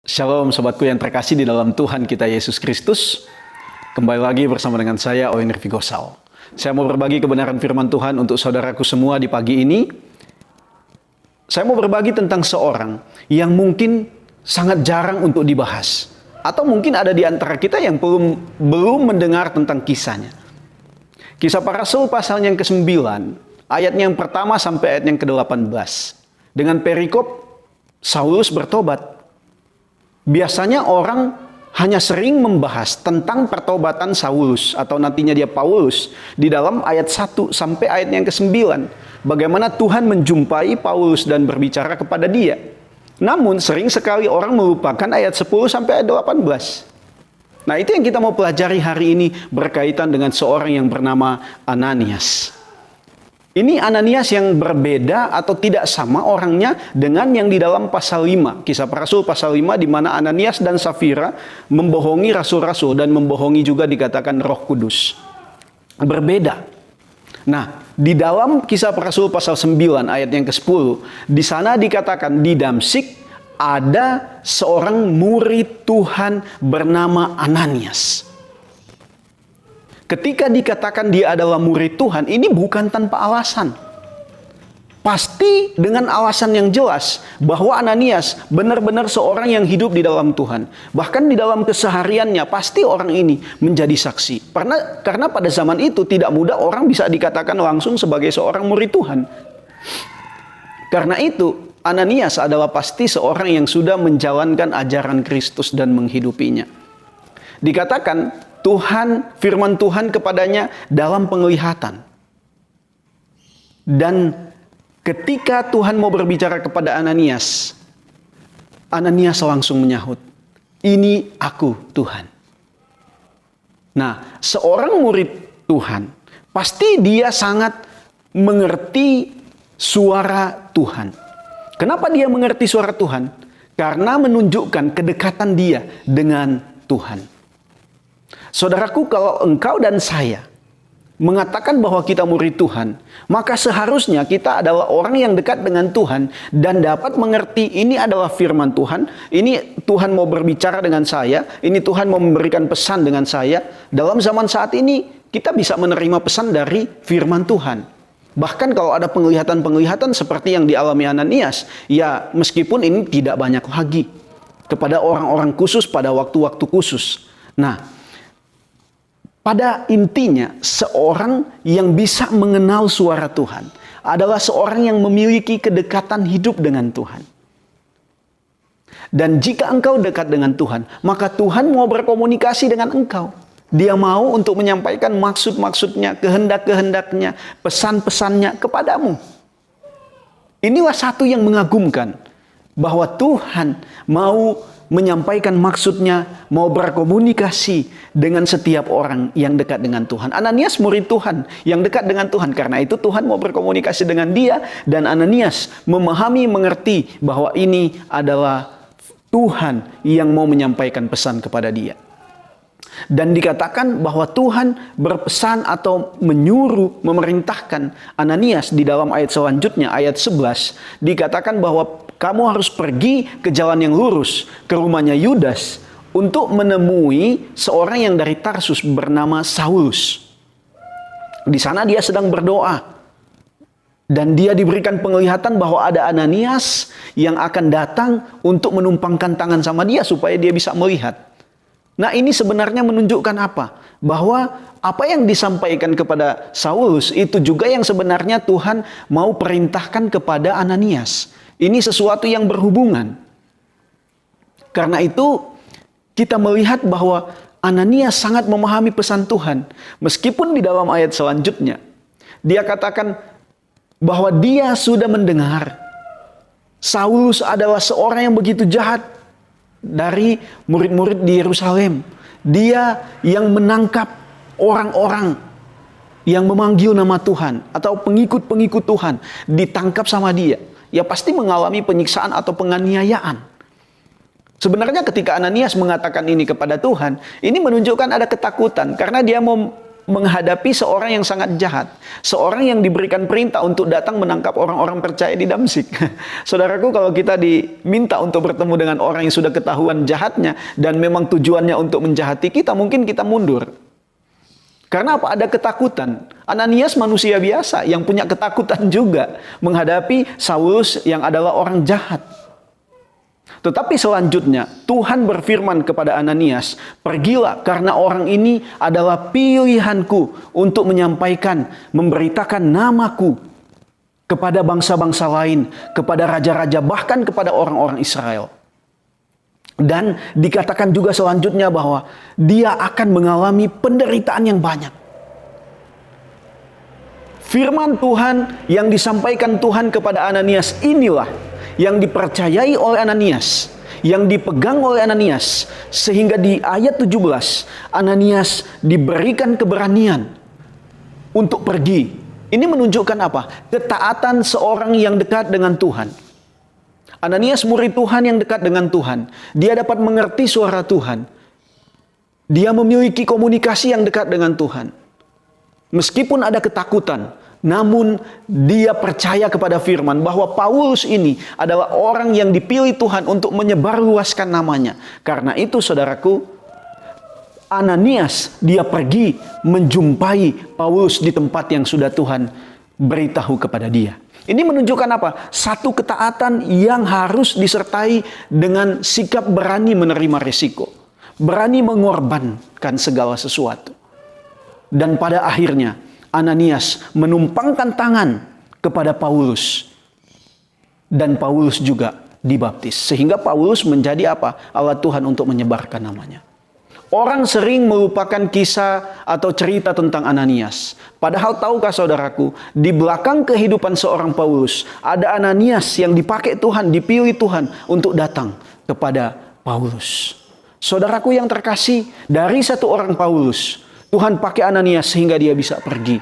Shalom sobatku yang terkasih di dalam Tuhan kita Yesus Kristus. Kembali lagi bersama dengan saya Owen Rivi Gosal. Saya mau berbagi kebenaran firman Tuhan untuk saudaraku semua di pagi ini. Saya mau berbagi tentang seorang yang mungkin sangat jarang untuk dibahas. Atau mungkin ada di antara kita yang belum mendengar tentang kisahnya. Kisah Para Rasul pasal yang ke-9, ayatnya yang pertama sampai ayat yang ke-18. Dengan perikop Saulus bertobat. Biasanya orang hanya sering membahas tentang pertobatan Saulus atau nantinya dia Paulus di dalam ayat 1 sampai ayat yang ke-9. Bagaimana Tuhan menjumpai Paulus dan berbicara kepada dia. Namun sering sekali orang melupakan ayat 10 sampai ayat 18. Nah, itu yang kita mau pelajari hari ini berkaitan dengan seorang yang bernama Ananias. Ini Ananias yang berbeda atau tidak sama orangnya dengan yang di dalam pasal 5. Kisah Para Rasul pasal 5 di mana Ananias dan Safira membohongi rasul-rasul dan membohongi juga dikatakan Roh Kudus. Berbeda. Nah, di dalam Kisah Para Rasul pasal 9 ayat yang ke-10, di sana dikatakan di Damsyik ada seorang murid Tuhan bernama Ananias. Ketika dikatakan dia adalah murid Tuhan, ini bukan tanpa alasan. Pasti dengan alasan yang jelas bahwa Ananias benar-benar seorang yang hidup di dalam Tuhan. Bahkan di dalam kesehariannya pasti orang ini menjadi saksi. Karena pada zaman itu tidak mudah orang bisa dikatakan langsung sebagai seorang murid Tuhan. Karena itu Ananias adalah pasti seorang yang sudah menjalankan ajaran Kristus dan menghidupinya. Dikatakan firman Tuhan kepadanya dalam penglihatan. Dan ketika Tuhan mau berbicara kepada Ananias, Ananias langsung menyahut, "Ini aku, Tuhan." Nah, seorang murid Tuhan, pasti dia sangat mengerti suara Tuhan. Kenapa dia mengerti suara Tuhan? Karena menunjukkan kedekatan dia dengan Tuhan. Saudaraku, kalau engkau dan saya mengatakan bahwa kita murid Tuhan, maka seharusnya kita adalah orang yang dekat dengan Tuhan dan dapat mengerti ini adalah firman Tuhan, ini Tuhan mau berbicara dengan saya, ini Tuhan mau memberikan pesan dengan saya. Dalam zaman saat ini kita bisa menerima pesan dari firman Tuhan. Bahkan kalau ada penglihatan-penglihatan seperti yang dialami Ananias, ya meskipun ini tidak banyak lagi kepada orang-orang khusus pada waktu-waktu khusus. Nah, pada intinya, seorang yang bisa mengenal suara Tuhan adalah seorang yang memiliki kedekatan hidup dengan Tuhan. Dan jika engkau dekat dengan Tuhan, maka Tuhan mau berkomunikasi dengan engkau. Dia mau untuk menyampaikan maksud-maksudnya, kehendak-kehendaknya, pesan-pesannya kepadamu. Inilah satu yang mengagumkan, bahwa Tuhan mau menyampaikan maksudnya, mau berkomunikasi dengan setiap orang yang dekat dengan Tuhan. Ananias murid Tuhan yang dekat dengan Tuhan. Karena itu Tuhan mau berkomunikasi dengan dia. Dan Ananias memahami, mengerti bahwa ini adalah Tuhan yang mau menyampaikan pesan kepada dia. Dan dikatakan bahwa Tuhan berpesan atau menyuruh, memerintahkan Ananias di dalam ayat selanjutnya, ayat 11. Dikatakan bahwa kamu harus pergi ke jalan yang lurus, ke rumahnya Yudas, untuk menemui seorang yang dari Tarsus bernama Saulus. Di sana dia sedang berdoa. Dan dia diberikan penglihatan bahwa ada Ananias yang akan datang untuk menumpangkan tangan sama dia supaya dia bisa melihat. Nah, ini sebenarnya menunjukkan apa? Bahwa apa yang disampaikan kepada Saulus itu juga yang sebenarnya Tuhan mau perintahkan kepada Ananias. Ini sesuatu yang berhubungan. Karena itu kita melihat bahwa Ananias sangat memahami pesan Tuhan. Meskipun di dalam ayat selanjutnya dia katakan bahwa dia sudah mendengar Saulus adalah seorang yang begitu jahat dari murid-murid di Yerusalem. Dia yang menangkap orang-orang yang memanggil nama Tuhan atau pengikut-pengikut Tuhan ditangkap sama dia. Ya pasti mengalami penyiksaan atau penganiayaan. Sebenarnya ketika Ananias mengatakan ini kepada Tuhan, ini menunjukkan ada ketakutan karena dia mau menghadapi seorang yang sangat jahat. Seorang yang diberikan perintah untuk datang menangkap orang-orang percaya di Damsyik. Saudaraku, kalau kita diminta untuk bertemu dengan orang yang sudah ketahuan jahatnya dan memang tujuannya untuk menjahati kita, mungkin kita mundur. Karena apa? Ada ketakutan. Ananias manusia biasa yang punya ketakutan juga menghadapi Saulus yang adalah orang jahat. Tetapi selanjutnya Tuhan berfirman kepada Ananias, "Pergilah, karena orang ini adalah pilihanku untuk menyampaikan, memberitakan namaku kepada bangsa-bangsa lain, kepada raja-raja, bahkan kepada orang-orang Israel." Dan dikatakan juga selanjutnya bahwa dia akan mengalami penderitaan yang banyak. Firman Tuhan yang disampaikan Tuhan kepada Ananias inilah yang dipercayai oleh Ananias, yang dipegang oleh Ananias, sehingga di ayat 17 Ananias diberikan keberanian untuk pergi. Ini menunjukkan apa? Ketaatan seorang yang dekat dengan Tuhan. Ananias murid Tuhan yang dekat dengan Tuhan. Dia dapat mengerti suara Tuhan. Dia memiliki komunikasi yang dekat dengan Tuhan. Meskipun ada ketakutan, namun dia percaya kepada firman bahwa Paulus ini adalah orang yang dipilih Tuhan untuk menyebarluaskan namanya. Karena itu saudaraku, Ananias dia pergi menjumpai Paulus di tempat yang sudah Tuhan beritahu kepada dia. Ini menunjukkan apa? Satu ketaatan yang harus disertai dengan sikap berani menerima risiko. Berani mengorbankan segala sesuatu. Dan pada akhirnya Ananias menumpangkan tangan kepada Paulus. Dan Paulus juga dibaptis. Sehingga Paulus menjadi apa? Alat Tuhan untuk menyebarkan namanya. Orang sering melupakan kisah atau cerita tentang Ananias. Padahal tahukah saudaraku, di belakang kehidupan seorang Paulus, ada Ananias yang dipakai Tuhan, dipilih Tuhan untuk datang kepada Paulus. Saudaraku yang terkasih, dari satu orang Paulus, Tuhan pakai Ananias sehingga dia bisa pergi.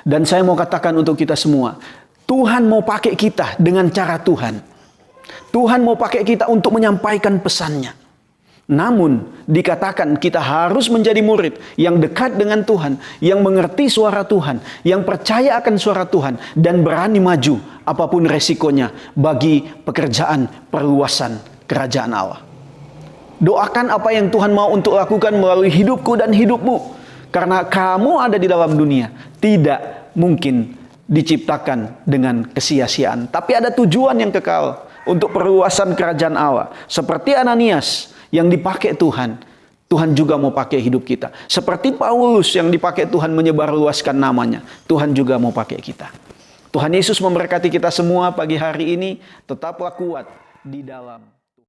Dan saya mau katakan untuk kita semua, Tuhan mau pakai kita dengan cara Tuhan. Tuhan mau pakai kita untuk menyampaikan pesannya. Namun dikatakan kita harus menjadi murid yang dekat dengan Tuhan, yang mengerti suara Tuhan, yang percaya akan suara Tuhan, dan berani maju apapun resikonya bagi pekerjaan perluasan kerajaan Allah. Doakan apa yang Tuhan mau untuk lakukan melalui hidupku dan hidupmu. Karena kamu ada di dalam dunia, tidak mungkin diciptakan dengan kesia-siaan. Tapi ada tujuan yang kekal untuk perluasan kerajaan Allah. Seperti Ananias yang dipakai Tuhan, Tuhan juga mau pakai hidup kita. Seperti Paulus yang dipakai Tuhan menyebarluaskan namanya, Tuhan juga mau pakai kita. Tuhan Yesus memberkati kita semua pagi hari ini. Tetaplah kuat di dalam